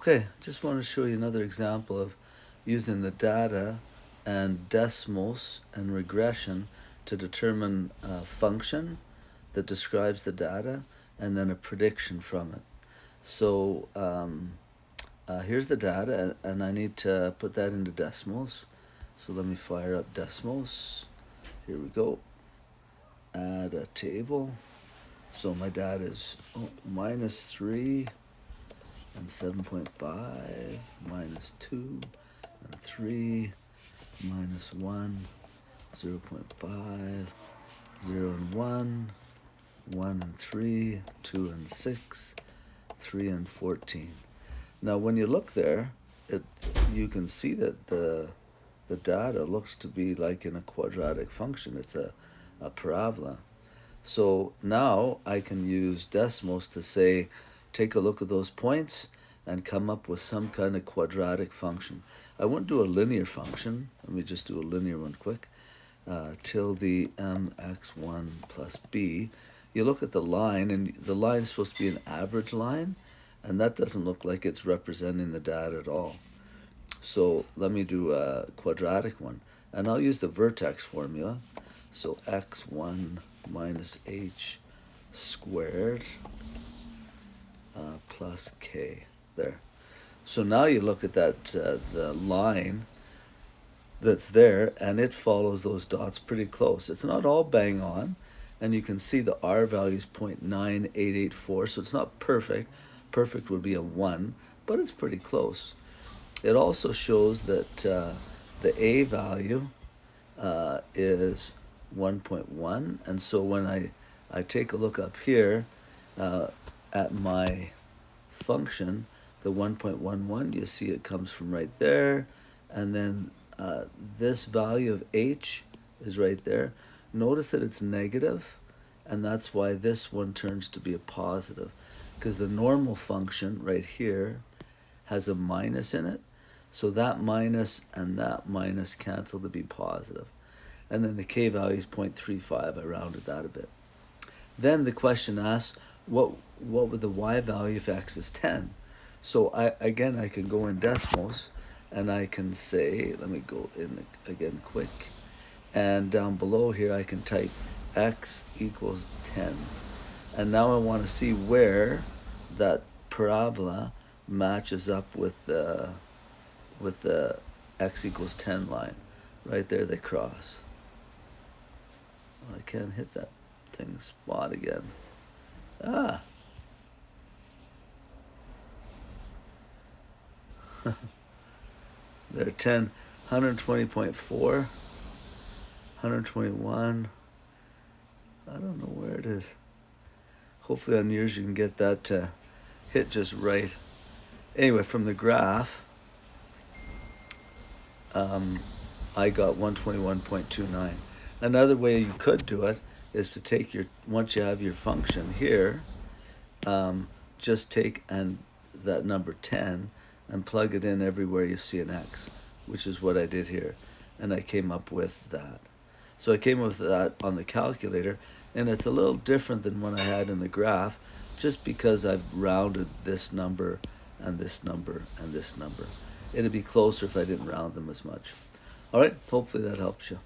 Okay, just want to show you another example of using the data and decimals and regression to determine a function that describes the data and then a prediction from it. So here's the data, and I need to put that into decimals. So let me fire up decimals. Here we go. Add a table. So my data is -3 and 7.5, -2 and 3, -1, 0.5, 0 and 1, 1 and 3, 2 and 6, 3 and 14. Now when you look there, you can see that the data looks to be like in a quadratic function. It's a parabola. So now I can use decimals to say, take a look at those points and come up with some kind of quadratic function. I won't do a linear function. Let me just do a linear one quick. Tilde mx1 plus b. You look at the line, and the line is supposed to be an average line, and that doesn't look like it's representing the data at all. So let me do a quadratic one, and I'll use the vertex formula. So x1 minus h squared plus k. There. So now you look at that the line that's there, and it follows those dots pretty close. It's not all bang on, and you can see the r value is 0.9884, so it's not perfect. Perfect would be a 1, but it's pretty close. It also shows that the a value is 1.1, and so when I take a look up here at my function, the 1.11, you see it comes from right there, and then this value of h is right there. Notice that it's negative, and that's why this one turns to be a positive, because the normal function right here has a minus in it, so that minus and that minus cancel to be positive. And then the k value is 0.35. I rounded that a bit. Then the question asks, what would the y value if x is 10? So I can go in decimals, and I can say, let me go in again quick, and down below here I can type x equals 10. And now I want to see where that parabola matches up with the x equals 10 line. Right there they cross. I can't hit that thing spot again. They're 10, 120.4, 121. I don't know where it is. Hopefully on yours you can get that to hit just right. Anyway, from the graph, I got 121.29. Another way you could do it is to take once you have your function here, just take that number 10 and plug it in everywhere you see an x, which is what I did here, and I came up with that. So I came up with that on the calculator, and it's a little different than what I had in the graph, just because I've rounded this number and this number and this number. It'd be closer if I didn't round them as much. All right, hopefully that helps you.